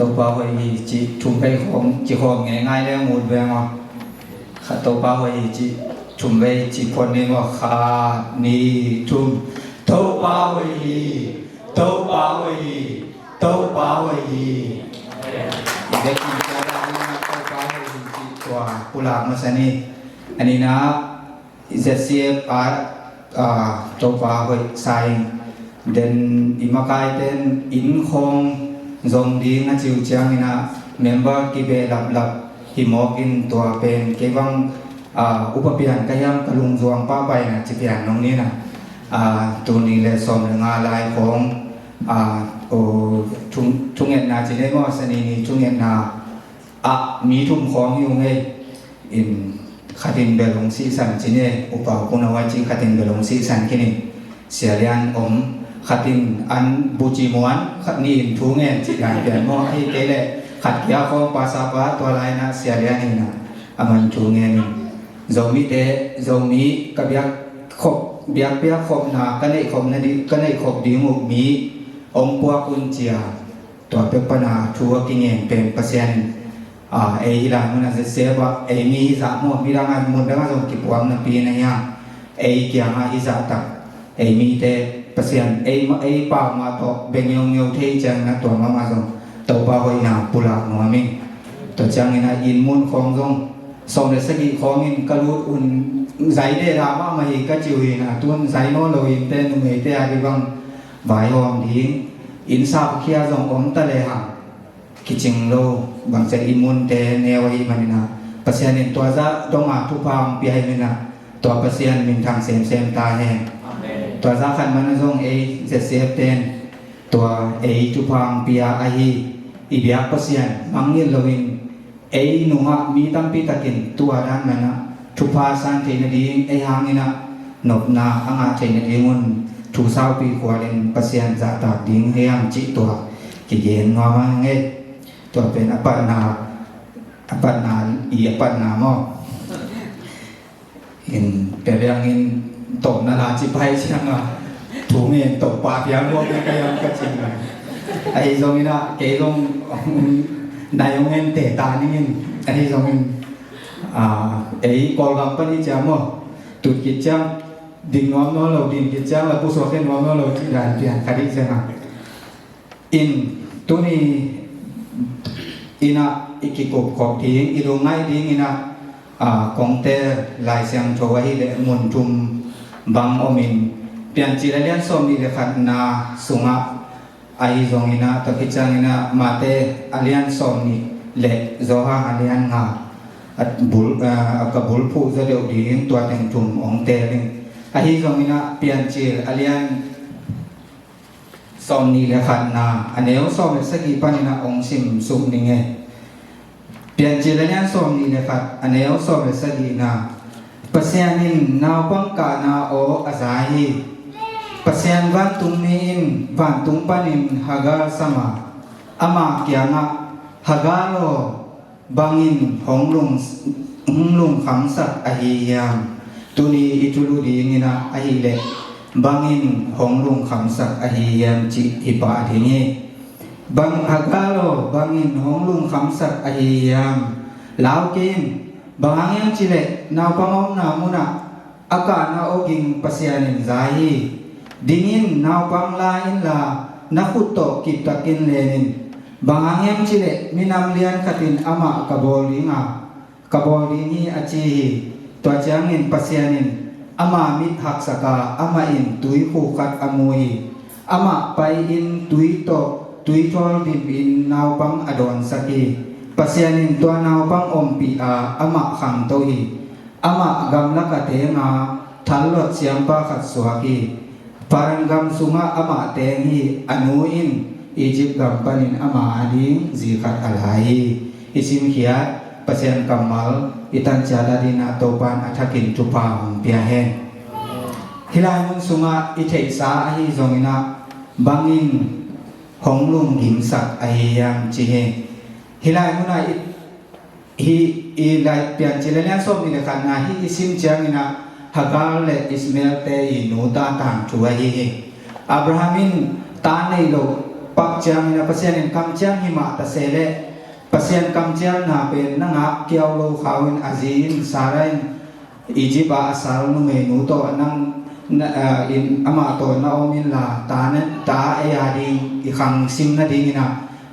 ตัวป้าหอยจีชุ่มไปของจีของง่ายๆแล้วหมดแวงอ่ะข้าตัวป้าหอยจีชุ่มไปจีคนนี้ว่าข้านี่ชุ่มตัวป้าหอยตัวป้าหอยตัวป้าหอยเด็กที่จะได้ยินตัวป้าหอยจีตัวกุหลาบมาสันนี่อันนี้นะจะเสียบตัวป้าหอยใส่เดินอิมากายเดินอินคงจงดีนะจิวเจียงนี่นะเมมเบอร์กีเบลับหิมอกินตัวเป็นเกวังอุปเปียนกยังกระลุงจวงป้าใบนะจิเปียนน้องนี้นะตัวนี้เลยสมงานลายของทุ่งเงินนาจิได้ก็สนีนี้ทุ่งเงินนามีทุ่มของอยู่ไงอินขัดินเบลงสีสันจิเนี่ยอุปกรณ์วัจิขัดินเบลงสีสันที่นี่เสียเรียนขัดตินอันบูจิมวนขัดนี่ทูเงินจิการเปลี่ยนมอให้เตะขัดเกี่ยวของภาษาบ้าตัวไรนะเสียเรียนนี่นะมันทูเงินจงมีเตะจงมีกับยักขบเบียกเบียกขบนากันให้ขบนั่นดีกันให้ขบดีมุกมีปัวกุญเจียตัวเป็นปัญหาทัวกิเงินเป็นเปอร์เซ็นต์ไอ้หลังมันจะเสียว่าไอ้มีสามหมดมีรางวัลหมดแล้วก็ส่งกิบวางในปีนี้ยังไอ้เกี่ยงอิสระตักไอ้มีเตะเปอร์เซ็นต์ไอ้ป่ามาต่อเบงยงเที่จังนะตัวมาส่งตัวป่าหอยนาปุระหัวมิงตัวจังนี่นะอินมุนของส่งเดสกีของอินกระลุอุ่นใจได้ราว่ามาอีกก็จิวนะตัวใจโน้เราอินเต้นมือเตะอะไรบ้างใบหอมดีอินซาบเคียส่งตะเลหังกิจิงโลบางใจอิมุนเตเนวอีมันนะเปอร์เซ็นต์ตัวจะต้องมาทุพามปีให้มันนะตัวเปอร์เซ็นต์มินทางเซมตาแห้งตัวสาขันมันส่งเสียเต็นตัวทุพามปีอาฮีอีเบียเปอร์เซ็นต์มังเงินลวินหนุ่มมีตั้งปีตะกินตัวด้านมันนะทุพาสันเทนดีหางนี่นะนบนาอังอาเทนดีมุนทุสาวปีกว่าเล่นเปอร์เซ็นต์จะตัดดิ้งให้ยังจิตัวกิเย็นงอมาเงี้ยตัวเป็นอปัตนาอปัตนามอเห็นเป็นเรื่องนี้ตกนาราจิไปเชียงอ่ะถูกเงินตกปากยังพวกนี้ก็ยังกระชิงเลยไอ้ตรงนี้นะเกตรงนายเงินเตะตานี่เงินอันนี้ตรงนี้กอลกัมปนี่จามอตุกิจจังดิ่งน้อมน้อเราดิ่งกิจจังแล้วผู้สวดเส้นน้อมน้อเราที่ด่านเปลี่ยนคดีเสียงอินตัวนี้อินะอีกกบขอบทิ้งอีลงง่ายดิ้งอินะของเตลายเสียงโชว์ให้เลมุนทุมบังอมินเปลี่ยนจีเรียนสมดีเลยขัดนาสุงะไอซงอินะตะกิจังอินะมาเตอเลียนสมนี่เละโซฮาอเลียนงาบุลกับบุลผู้จะเดียวดีตัวแต่งทุมองเตลิงไอซงอินะเปลี่ยนจีอเลียนสมนี่เลยขัดนาอันเดียวสมสกีปานินะองซิมสุนี่ไงเปลี่ยนจีเรียนสมนี่เลยขัดอันเดียวสมสกีนาเปอร์เซ็นต์นินนาปังกานาโออาซาฮีเปอร์เซ็นต์วันตุงนินวันตุงปานินฮากาสมาอามาเกียงะฮากาโลบังอินหงลุงขังสักอหิยามตุนีอิจุลุดีงินะอหิเลบังอินหงลุงขังสักอหิยามจิอิปาทินีบังฮากาโลบังอินหงลุงขังสักอหิยามลาวกินบางอย่างจิเลนาปังอมนามุนะอากาศนาโอกิงปัสยานินใจดิ่งินนาปังลาอินลานักขุดโตกิตตะกินเลนินบางอย่างจิเลมินำเลียนขัดินอามะกบอลิงากบอลิงีอาจีตัวจางอินปัสยานินอามามิดหักสกาอามาอินตุยคู่กัดอมุยอามาไปอินตุยโตตุยทอลดิบอินนาปังอดอนสกีปัสยานินตัวนาปังอมปีอามาขังโตฮีอามากัมลักเตงาทัลลดเสียงปาขัดสวากีปารังกัมสุงะอามาเตงฮีอนุอินอียิปต์กัมปนินอามาอดิงจีขัดอะไรอิซิมเขียปัสยานกัมมัลอิตันจาดาดินาโตปานอัฐกินจุปาหงเปียเฮนฮิลามุนสุงะอิเทสาฮีจงอินะบังอินหงลุงหิมสักอหิยังจีเฮฮิลามุนาฮิลาเปลี่ยนจิเลเนียนสมนี่นะครับนะฮิอิซิมจังนะฮักาลเลอิสเมลเตอินูตาตามชัวฮิอับราฮัมินตาในโลป ปักจังนะปัสยานินกำจังหิมะตะเสเลปัสยานกำจังนาเป็นนังอักเกี่ยวโลขาวอาจีนสารันอียิปต์อาสาลนุเมนูโตนังอินอามาโตนาอมินลาตาเนตาเอียดิงอีขังซิมนาดิงนะ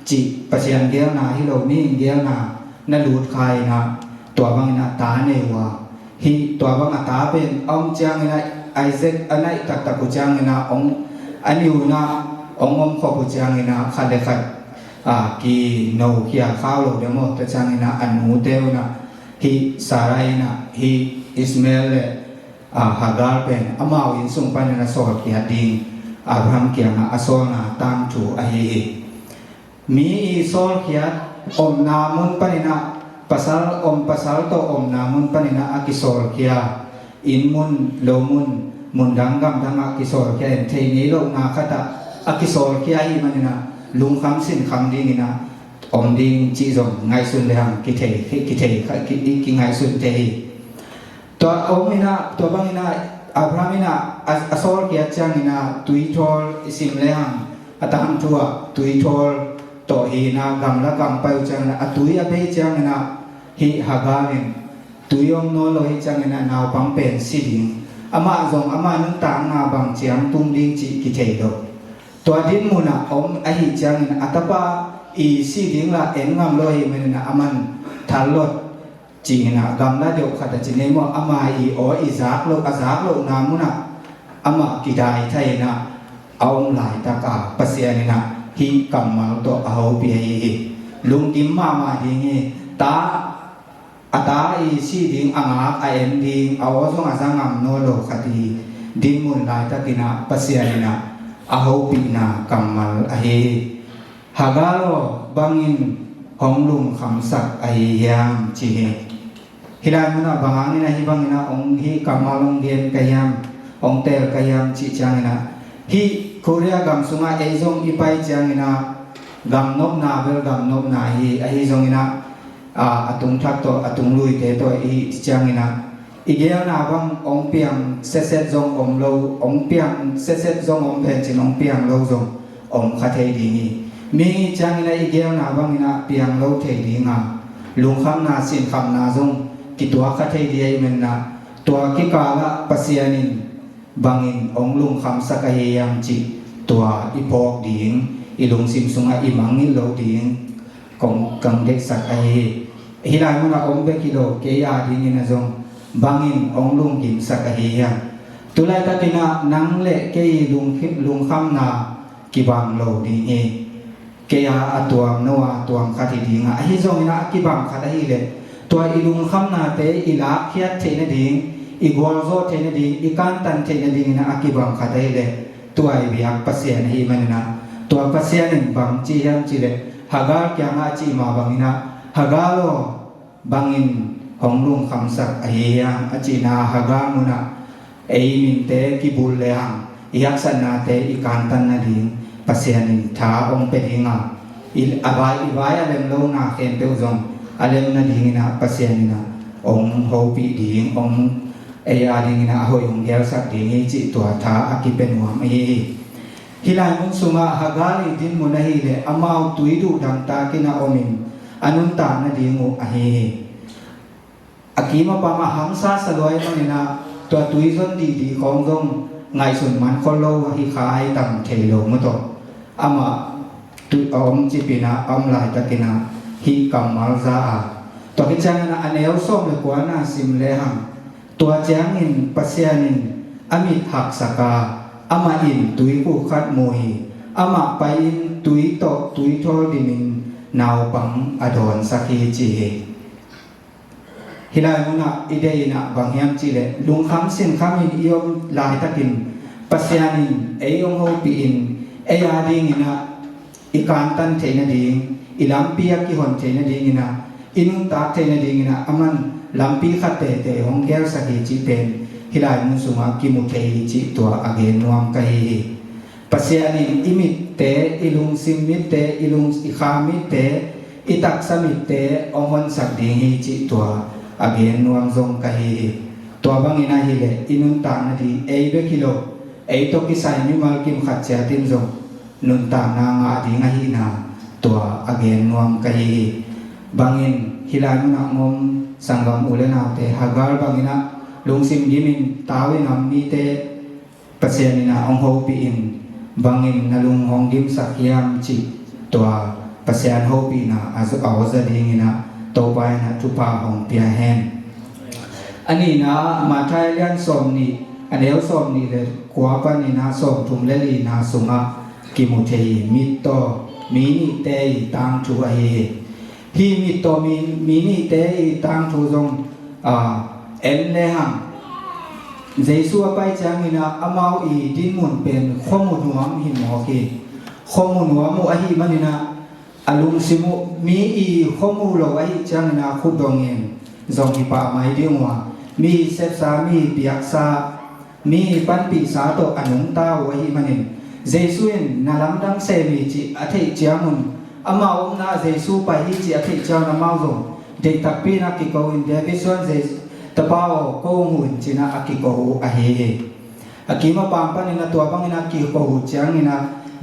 จีปัสยานเกี่ยวนาฮิโลมีเกี่ยวนานาลูดไข่นะตัวบางนะตาเนวะฮิตัวบางตาเป็นองจังนะไอเซกอันไหนตักกุจังนะองอันอยู่นะองขอกุจังนะขัดเลขัดกีโนเขียข้าวโลเดโมตจังนะอันมูเตวนะฮิสารายนะฮิอิสมาเอลฮากาลเป็นอามาวินสุงปันนะโซลเกียดิงอับราฮัมเกียงอาโซนะตามจูอเฮมีโซลเกียอมนามุนปันนะpasal to namun panina akisol kia in mun lo mun dangam danga akisol kia thei ni lo na khata akisol kia hi manina lung kham sin kham ding ina ding chi zong ngai sun le hang ki thei ki ngai sun thei to ina to bangina abramina asol kia chang ina tuitol isim le hang atang tua tuitol to hi na gam la gam pa chang na atui abe chang na hi hagamin tuyong no lo hi chang na naw pang pen siding ama zong ama nang tang na bang chiang tung ding chi ki thei do to din muna a hi chang na atapa i siding la en ngam lo hi men na aman thalot chi na gam la deu khata chi nei mo ama i o i zak lo azak lo na muna ama ki dai thai na aum lai ta ka pasya ni na hi kamal to aho pi hi lung kim ma ding ta ata i si ding anga a en ding awo song asangam no lo khati ding mun lai ta kina pasya ni na aho pi na kamal a he hagalo bangin honglum kham sak a yang chi he hilai muna bangang ni na hi bangina ong hi kamalong gen kayam ong tel kayam chi chang na hi Korea gam sunga ezong ipai chang ina gam nop na bel gam nop na hi a hi zong ina atung thak to atung lui te to i chang ina igel na bang ong piang set zong om lo ong piang set zong om pen chin ong piang lo zong om kha thei ding hi mi chang ina igel na bang ina piang lo thei ding a lung kham na sin kham na zong ki tua kha thei di ai men na tua ki kala pasianin bangin ong lung kham sakahiyam chi tua ipok ding ilung sim sunga imangin lo ding kong kang dek sakai hilai muna ong be kilo ke ya ding ina zong bangin ong lung kim sakahiyam tulai ta kina nang le ke lung kham na ki bang lo ding e ke ya atuam noa tuam khati ding a hi zong ina ki bang khata hi le tua ilung kham na te ila khiat the na ding igol zo thena di ikan tan thena di na akibang khatai le tuai biak pasien hi manana tua pasien bang chi ham chi le hagar kya nga chi ma bangina hagalo bangin honglung khamsak ahiya achina hagar muna ei min te ki bul le hang iyak sana te ikan tan na di pasien tha ong pe hinga il abai ibai alem lo na ken pe zong alem na di na pasien na ong ho pi ding ong ai ading na hoi ong gel sak ding chi tua tha akipen wa mai hilai mun suma hagali din mun hi le amau tuidu dang ta kina omin anun ta na dingu a he akima pa ma hamsa saloi manina tua tuizon di khong jong ngai sun man kholo hi khai tam thelo mo to ama tu om chi pina om lai ta kina hi kamal za a to ki chang na aneu som le kwa na sim le ham tua changin pasyanin amit hak saka ama in tui ku khat mohi ama pain tui to tui thol dimin naw pang adon sakhi chi hilai muna ideina bangyam chi le lung kham sin khamin iom lai takin pasyanin eyong ho pi in eya ding ina ikan tan theina ding ilampia ki hon theina ding ina inung ta theina ding ina aman lampi khate te hong gel sakhi chi pen hilai mun suma ki mu thei chi tua again nuam kai pasiani imit te ilung simit te ilung ikhamit te itak samit te ohon sak ding hi chi tua again nuam zong kai tua bangina hi le inun ta na di ei be kilo ei to ki sai mi mal kim khat cha tin zong นุนตามนางาดิงหินาตัวอเกนนวมกะฮีบางอินฮิลายมุนักงมสังกมอุเลนาเตหากาลบางอินะลุงซิมยิมินตาวินามีเตปัสยานินาองโฮปีอินบางอินนลุงฮองดิมสักยามจิตัวปัสยานโฮปีนาอาจเอาจะดิงินะโตไปนะทุปาของเปียแฮนอันนี้นะมาไทยเลียนสมนี่อันเดียวสมนี่เลยกว่าปานี่นะสมทุมเลลีนาสุงะกิมุเทยมิตโตมีนิเตยตังทูอเฮฮีมิตโตมีนิเตยตังทูจงเอ็นเลหังเจสัวไปจังมินะอามาอีดินมุนเป็นข้อมูลหัวหิมหอกีข้อมูลหัวมุอหิมันนะอลุงสิมุมีอีข้อมูลเราไว้จังมินะคุดองเงินจงที่ป่าไม้เดียวว่ามีเซฟสามีเปียกซามีปันปีสาโตอนุงตาไว้มันเองเจสุเอนนาลังดังเซมีจิอาทิตย์จามุนอามาองนาเจสุไปฮิจิอาทิตย์จานามาจงเด็กตักปีนักกิโกอินเดียบิส่วนเจตะเปาโกหุนจินาอากิโกหูอาเฮอากิมาปังปันนะตัวปังนะกิโกหูจังนะ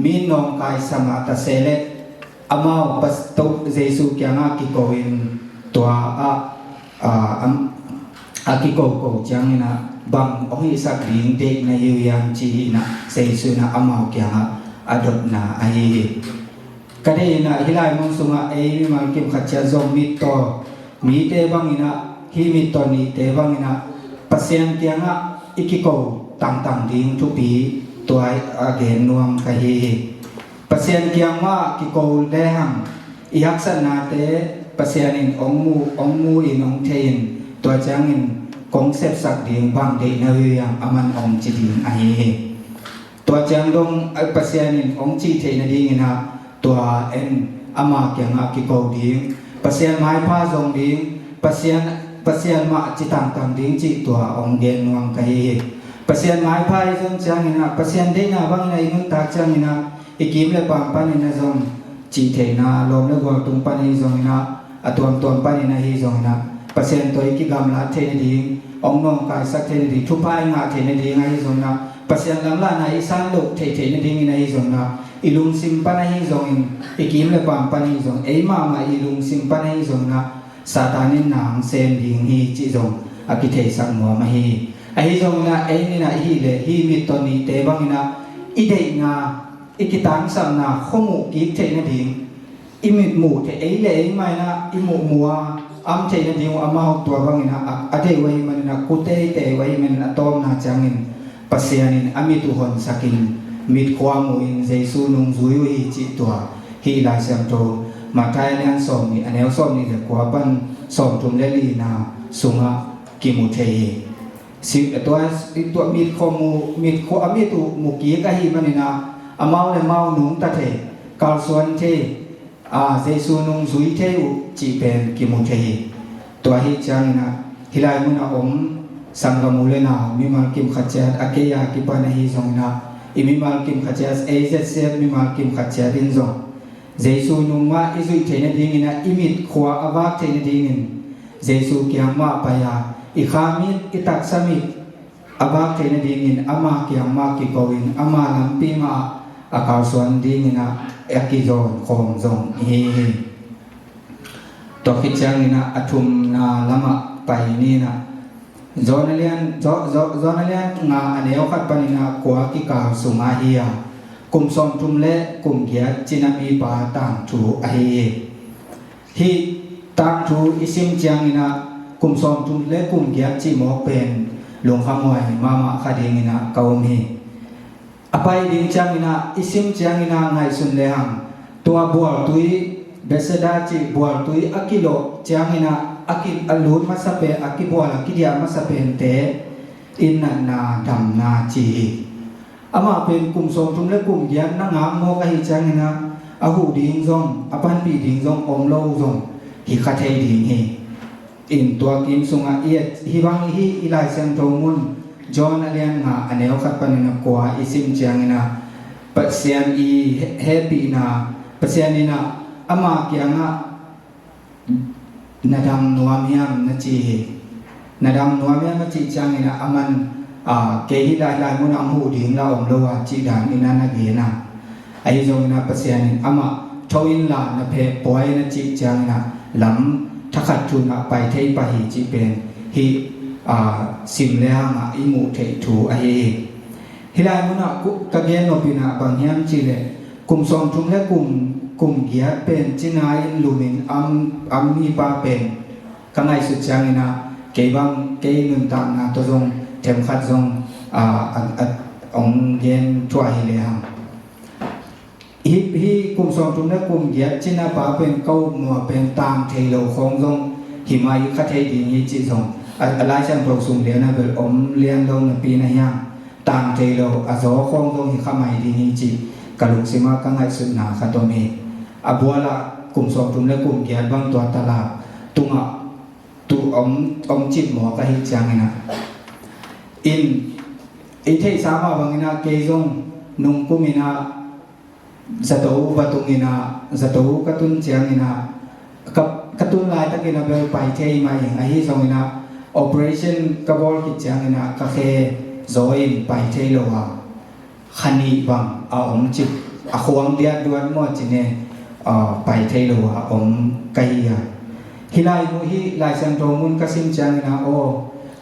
มีนองกายสมาตเซเลอามาปัสตุเจสุเกียงอากิโกอินตัวอากิโกโกจังนะบางองค์สักดิ่งเด็กในยูยังจีนะเซซุนะอามาเกียงอดดนะอาเฮก็ได้นะฮิลายมงสุงะเอมิมากิมขัดเจจงมิโตมีเตบังอินะฮิมิโตนีเตบังอินะปัสยังเกียงอิกิโกต่างๆดิ่งทุกปีตัวอาเกนนวมกะเฮปัสยังเกียงว่ากิโกเลหังอิฮักษณาเตปัสยันินองมูอินองเทนตัวจังอินกงเซฟสักดิ่งบางเดนเวียงอามันองจิดิ่งอาเฮตัวจังดงปัสยันินองจีเทนดิ่งนะตัวเอ็นอามาเกียงอากิโกดิ่งปัสยันไม้ผ้าทรงดิ่งปัสยันมาจิตังตังดิ่งจิตัวองเกนวังกะเฮปัสยันไม้ผ้าทรงจังอินะปัสยันเดนะบางในมุนตาจังอินะอีกิมเลปังปันอินะทรงจีเทนะลมเลกวางตุงปันอิทรงอินะอตัวปันอินะฮิทรงอินะปัสยันตัวอีกิกามลาเทนดิ่งองนองกายสักเทนดิ่งทุพายงาเทนดิ่งฮิทรงนะปัสยันลำลานาอิสันลุกเทนดิ่งอินะฮิทรงนะอิลุงซิมปันฮิทรงอินอีกิมเลปังปันฮิทรงเอมาอิลุงซิมปันฮิทรงนะซาตานินนางเซมดิ่งฮิจิทรงอากิเทสังมัวมาฮิไอฮิทรงนะเอนี่นะฮิเลฮิมิตนีเตบังนะอิเดนะอิกิตังสัมนะขมุกิเทนดิ่งอิมิตหมู่เทเอเลไม่นะอิหมู่มัวอัมเทนดิ่งอามาตัวบังนะอเดวัยมันนะกุเตเตวัยมันนะตอมนะจังอินปัสยานินอามิตุหอนสักินมิดความมุอินเจสุนุงซุยวิจิตตัวฮิลายเซมโตมาไทยเนี่ยสมนี่อันนี้สมนี่เด็กกว่าปันสมทุมเลลีนาสุงะกิมุเทสิตัวมิดข้อมูมิดข้อมิตุมุกีกะฮิมันนี่นะอามาเลมาหนุงตะเทกาลส่วนเทเจสุนุงซุยเทอุจีเป็นกิมุเทตัวฮิจังนะฮิลายมุนอาอมสังกมูเลนามิมากิมขัดเจอเกียกิปานะฮิซงนะอิมิมากิมขัดเจเอเจเซมิมากิมขัดเจดินซงเจสุนุงมาอิซุยเทนดิ่งนะอิมิดขวาอาวาเทนดิ่งเจสุเกียงมาปายาอิขามิดอิตักสมิดอาวาเทนดิ่งอามาเกียงมากิโกวินอามาลัมปีมาอากาศวนดิ่งนะเอกิโซนคงซงเฮตัวคิดจังนะอทุมนาละมะไปนี่นะจอนเลียนงาอันเดียวขัดปนินากัวกิกาสุมาเฮียกุมซอมทุมเละกุมเกียจินามีปาต่างถูอเฮฮีต่างถูอิสิมจังนะกุมซอมทุมเละกุมเกียจิโมเป็นหลวงขมวยมาคดีนะเกามีอภัยดิงจังนะอิสิมจังนะไงสุนเลหังตัวบัวตุยเบสดาจิบัวตุยอากิโลจังนะอากิอลูนมาสเปอากิบัวอากิเดียมาสเปนเตอินนาดำนาจีอามาเป็นกลุ่มทรงทุมและกลุ่มเยียนนั่งงามโมกะฮิจังนะอาหูดิงซงอาปันปีดิงซงอมโลซงฮิคาเทดิงฮิอินตัวกิมสุงอาเอียดฮิบังฮิอิไลเซมโตมุนจอนอเลียนงาอันเนวขัดปันนะกัวอิซิมจังนะปัสยานอีเฮปีนะปัสยานินะอามาเกียงะนาดำนัวเมียมนาจีนาดำนัวเมียมนาจีจังนะอามันเกหิลายมุนอัมหูดิ่งเราอมโลวจีดานอินานาเกนะอ ไอ้จงนะปัสยานินอามาทวินลานะเพปอยนะจิจังนะลำทักขัดทุนไปเทปะหิจิเป็นฮิสิมเลหงอิมุเทถูไอฮิลายมุนะกุกะเกนโนปินะบางยามจิเลกุมสองทุมและกุมเกียเป็นจินายลูมินอัมมีปาเป็นกังไงสุดจังนะเกบังเกนุนตามนะตัวจงเทมขัดจงองเกนทัวฮิเลหังฮิกุมสองทุมและกุมเกียจินาปาเป็นเก้ามัวเป็นตามเทโลของจงหิมายุคเทดีนี้จิจงอะไรเช่นโปรสุมเลียนะเบลอมเลียนลงในปีนั้นยังตามเทโลอาโซของจงหิขมายดีนี้จิกลุกสิมากังไงสุดหนาขัดตัวเมอบัวละกุมสองทุมและกุมเกียบางตัวตลาดตุงตุอมจิตหมอกะฮิจังนะอิเทสามาบางนะเกยงนุงกุมินะสตูบตุงินะสตูกตุนจังนะกับกตุนลายตะกินะเบลไปเทมาอย่างไอฮิสงนะ operation กบอลกิจังนะกะเคโซอินไปเทโลวาขันีบังอมจิตขวงเดียดวนมอจิเนไปเทโลวาอมไกยาฮิลายมุฮิลายสังโตมุนกสิมจังนะโอ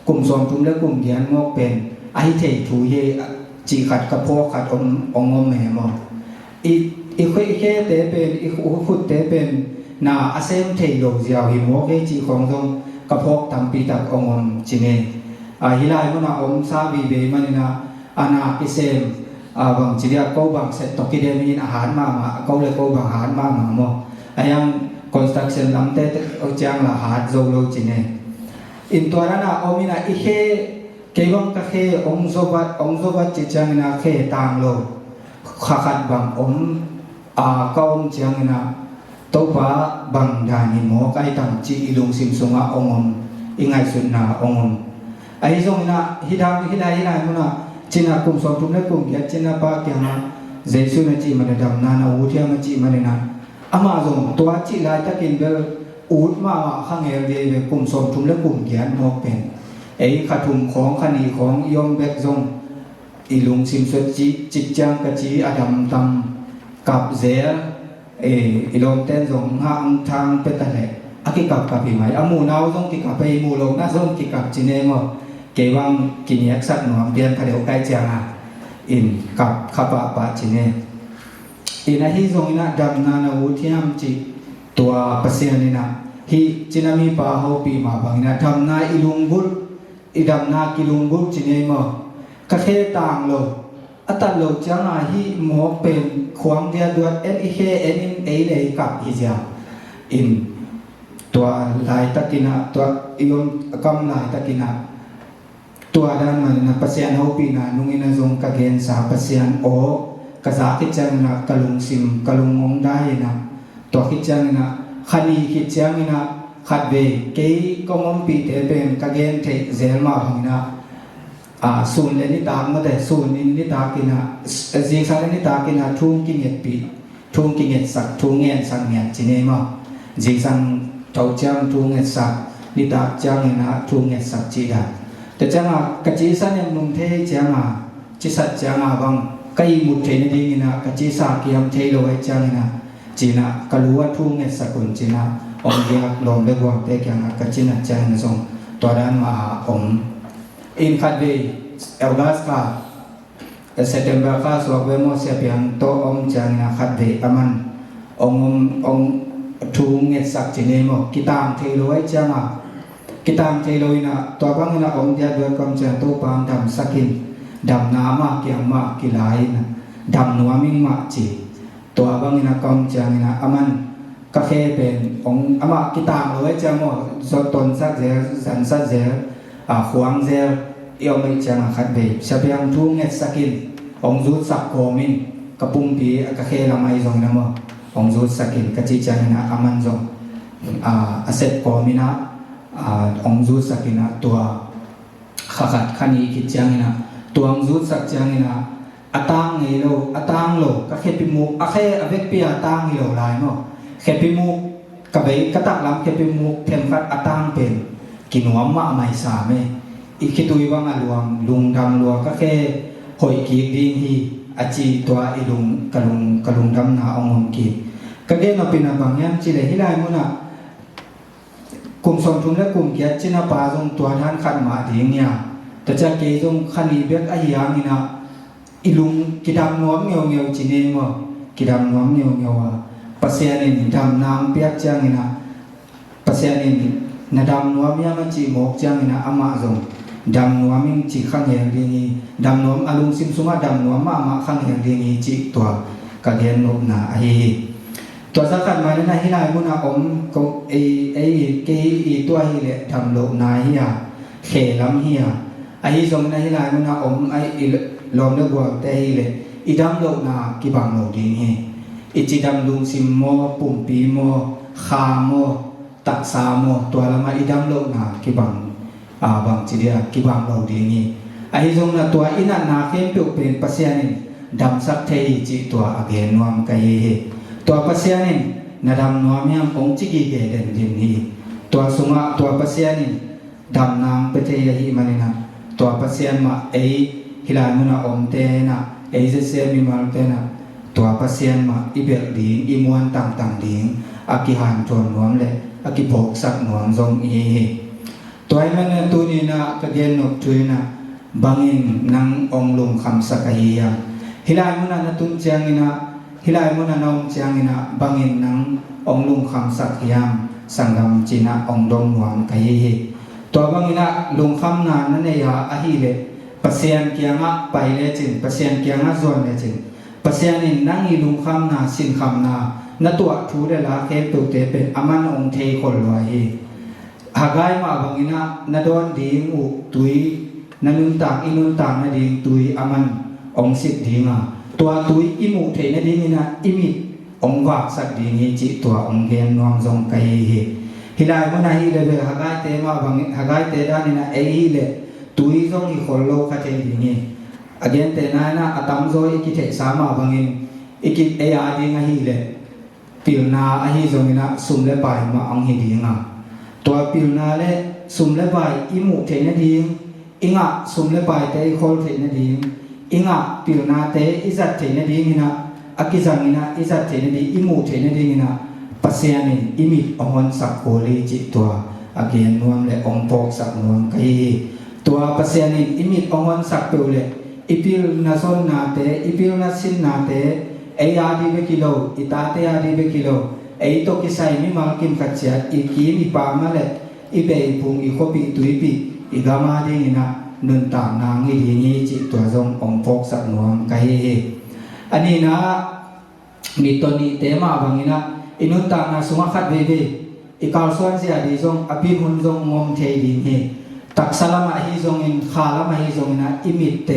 กลุ่มสองทุมและกลุ่มเดียนงอกเป็นไอเทถูเยจีขัดกระโพกขัดองมแม่มออีคุยแค่เตเป็นอีขุดเตเป็นนาอาเซมเทโลเจียวหิมวกเอจีของตรงกระพกตำปีตักองมจิเนฮิลายมุนาอมซาบีเบมันนะอานาพิเซมบางจีเดียก็บางเสร็จตกิเดมีอาหารมาก็เลยก็บางอาหารมาหมอยังคอนสตรักชั่นลำเตะจางละหาดโซโลจิเนอินตัวนั้นอมินาอีเคเกี่ยงกับเคองโซบัตจิจังนะเคตามโลขัดบางก็จังนะตัวบ้าบางดานิโมกไอตัมจีอิลุงซิมซุงะองมอิงไงสุนนาองมไอซงนะฮิดามฮิดายมุนะจินากุมสองทุมและกุมเกียจินาปาเกียงเจสุนจีมันดำนานาวุฒิมันจีมันนะอามาซงตัวจิลายตะกินเบลอูดมาข้างเอเดเบกุมสองทุมและกุมเกียนโมเป็นไอขัดทุมของขณีของยมเบกซงอิลุงซิมสุจิจิจังกะจีอดัมตัมกับเซอิลอมเต้นซงห่างทางเป็นตะเลอากิกับกับพี่ไหมอามูนาวซงกิกับไปมูลงน่าซงกิกับจีเนมเกวังกินยักษ์สัตว์หนวมเดียนคาเดียวใกล้จางอินกับขับปะจีเนอินาฮิซงอินาดัมนานาวุฒิยามจิตัวปัสยานินะฮิจินามีปาโฮปีมาบังอินาทำนาอิลุงบุลอิดัมนากิลุงบุลจีเนมกะเคต่างโลอัตโลจังอาฮิหมอเป็นขวางเดียดวดเอ็นอีเคเอ็นเอเลยกับอิจาอินตัวลายตะกินะตัวอิยมกำลายตะกินะตัวด้านมันนะปัสยานเอาปีนะนุ่งอินะจงกะเกนสาปัสยานโอกะสาคิจังนะกะลุงซิมกะลุงงงได้นะตัวคิจังนะขันีคิจังนะขัดเวเกยก็งมปีเตเป็นกะเกนเทเซลมาหังนะศูนย์นิตาเมื่อแต่ศูนย์นิตากินะจีสังนิตากินะทุ่งกินเงปีทุ่งกินเงสักทุ่งเงสังเงจีเนมาจีสังเท่าจังทุ่งเงสักนิตาจังเงนะทุ่งเงสักจีดาแต่จังกจีสันยังนุ่มเทจังจีสัจจังบังไก่มุดเทนดีนะกจีสักยามเทโลไอจังนะจีนะกลัวทุ่งเงสักคนจีนะองเดียลมเล็กวางเตยังกจีนะจังนะส่งตัวด้านมาองอินคัดเวเอลกาสกาเซปเทมเบอร์คาสวกเวโมเซียเปียงโตอมจังนะคัดเวอามันองทูงเงสักจีเนโมกิตามเทโลไอจังกิตามเทโลยนะตัวบางนะองเดียดวยกำจังโตปามดำสักินดำนามาเกียงมากิลายนะดำนัวมิงมาจีตัวบางนะกำจังนะอามันกาแฟเป็นองอามากิตามเอาไว้จังโมสตนสักเจสันสักเจขวางเซลเอวไม่จังขัดเบชเปียงทุ่งเงสักินองจุดสักโคมินกระปุงปีกระเคลำไอซงนะโมองจุดสักินกระจิจังนะอามันซงอาเซตโคมินะองจุดสักินะตัวขัดขันีกิจจังนะตัวองจุดสักจังนะอัตางเฮโลอัตางโลกระเคปิมุกอาเคอเวกปีอัตางเฮโลลายโมเคปิมุกกระเบกระตักลำเคปิมุกเทมขัดอัตางเป็นกินหัวมาไม่สามีอีกคิดดูว่าลุงดำลัวก็แค่หอยกีกดิ้งฮี อาจีตัวอิลุงกลุงดำนาองงกีก็เกณฑ์เราเป็นบางอย่างจีเลยที่ไรมุนะกลุ่มสมทุนและกลุ่มเกียรตินาปาจงตัวท่านขันมาดีเนี่ยแต่จะเกยจงขันอีเบียกอายามินะอิลุงกิดำน้อมเงียวเงียวจีเนมกิดำน้อมเงียวเงียวปัสยานินดำนางเปียกจังนะปัสยานินนาดำน้อมยามันจีหมกจังนะอามาจงดำน้อมจีขังเหียงดีนี้ดำน้อมอารมณ์ซิมซุงดำน้อมมาขังเหียงดีนี้จีตัวกระเดียนนกนาไอตัวสักขันมาในที่ไรมุนะอมก็ไอเกยตัวเฮียทำโลกนาเฮียเขลัมเฮียไอทรงในที่ไรมุนะอมไอลมเลือกว่าแต่เฮียอีดำโลกนากิบังโลดีเฮอีจีดำลุงซิมโมปุ่มปีโมขาโมตักสาโมตัวละมาอีดำโลกนากิบังบางจีเดียกิบังโลดีเฮไอทรงนะตัวอินันนาเข้มเปลี่ยนเป็นปัสยานิดำสักเทียจีตัวอเกนวมกายเฮตัวปัสยานินาดำน้อมยังองจิกิเกเดนดินฮีตัวสุงะตัวปัสยานิดำนางเปเทยหิมันนะตัวปัสยานมาฮิลามุนะอมเตนะเจเซมิมาลเตนะตัวปัสยานมาอิเบลดีอิมวนต่างดิงอากิหันจวนนวมเลยอากิบกสักนวมทรงตัวมันตัวนี้นะกระเดียนนกช่วยนะบางอินนังองลุงคำสักเฮียฮิลามุนะนตุนเจียงนะฮิลายมุนานองเจียงนะบางอินนังองลุงคำสักยามสังกำจีนะองดงหวานกายเฮตัวบางอินะลุงคำนานั่นเองอาฮิเลปัสยานเกียงะไปเลยจึงปัสยานเกียงะส่วนเลยจึงปัสยานินนั่งอีลุงคำนาสินคำนาณตัวทูเดลาเคตุเตเป็นอามันองเทคนลอยหากายมาบางอินะณโดนดีงอุตุยณนุนต่างอินุนต่างณดีงตุยอามันองสิทธิงาตัวตุยอิมุเทนดีนี่นะอิมิองวักสักดีนี่จิตัวองเกนนวงทรงไกเฮฮิลายมุนาฮิเลเบหากายเตมาบางหากายเตดานี่นะฮิเลตุยทรงอิโคโลคาเทดีนี่อเกนเตนานะอัตัมโซอิกิเทสามาบางอินอิกิเออาดีงาฮิเลปิลนาอหิทรงนี่นะสุมเลบายมาองฮิดีงาตัวปิลนาเลสุมเลบายอิมุเทนดีอิงะสุมเลบายเตอิโคลเทนดีอิงะปิลนาเตอิจัตเทนดีนี่นะอากิจังนี่นะอิจัตเทนดีอิมูเทนดีนี่นะปัสยานิอิมิองวันสักโคลีจิตัวอาเกียนนวมและองปอกสักนวมไกตัวปัสยานิอิมิองวันสักเปลเลอิปิลนาซอนนาเตอิปิลนาสินนาเตเอยาดีเบกิโลอิตาเตยาดีเบกิโลเอโตกิไซมิมากิมขัดเชียอีกีมิปามาเลอิเบอิพุงอิโคปิตุยปิอิกามาดีนี่นะนุนตามนางอีดีนี้จิตัวทรงองพกสักนวมไกอันนี้นะมีตัวนี้เตมาบางนะอินุนตามนาสุมาขัดเบเบอีกาลส่วนเสียดีทรงอภิมุนทรงงมเทดีนี้ตักสลามะฮิทรงอินขาลามะฮิทรงนะอิมิตเต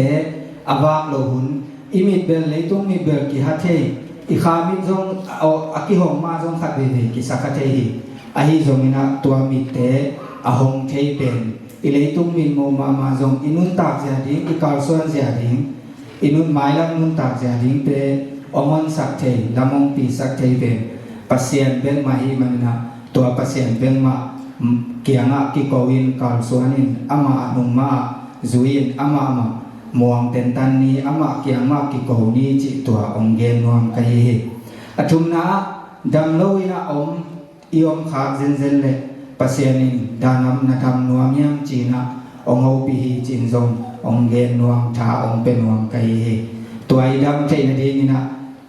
อวากโลหุนอิมิตเบลเลยตุงมีเบลกิฮัตเทอีขามิทรงเอาอากิหงมาทรงขัดเบเบกิสักเทหิอหิทรงนะตัวมิตเตอหงเทเป็นIlaitung min mo mama zong inun tak jadi ikalsuan jadi inun mailang nun tak jadi pe omon sakte lamong pi sakte pe pasien ben mahi manina tua pasien ben ma kianga ki kowin kalsuanin ama anung ma zuin ama muang tentan ni ama kianga ki kowni ci tua onggen nuang kai atumna damloina om iom khak zen le pasienin danam natam nuam yang cina ong hobi cin zong ong gen nuam tha ong pen nuam kai tua idam thei na ding na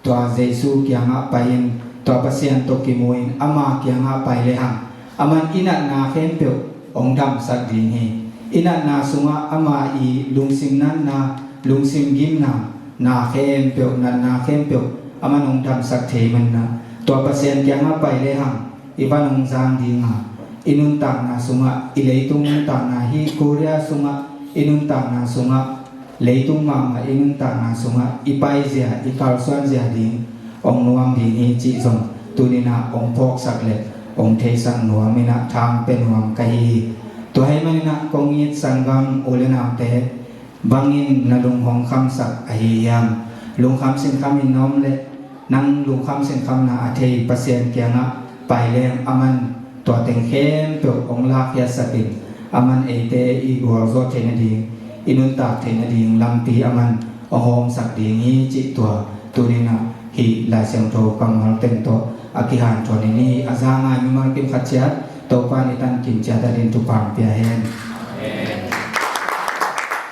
tua jesu kyang a pain tua pasien to kimuin ama kyang a pai le hang aman ina na khem pe ong dam sak ding he ina na sunga ama i lungsim nan na lungsim gim na khem pe na khem pe aman ong dam sak thei man na tua pasien kyang a pai le hang iban ong jang ding ha inun tak na sunga ileitung tak na hi Korea sunga inun tak na sunga leitung mama inun tak na sunga ipai zia ikalsuan zia ding ong nuam ding hi chi zong tunina ong pok sak le ong thei sang nuam mina tham pen nuam kai to hai manina kongit sangam olena te bangin na lung hong kham sak ahiyam lung kham sin kham in nom le nang lung kham sin kham na athei pasien kyanga pai leng amanตัวเต็งเข้มตัวองลากยาสติอามันเอเตอีกัวโซเทนดีอินุนตาเทนดีลำปีอามัน อโหมสักดีงี้จิตัวนี้นะฮิลายเสียงโตกังมัลเต็มโตอากิหันโตนี้อาจารย์งานมีมาเก็บขัดเชียตัวปานิตันกินเจตาดินตุปามเปียเฮน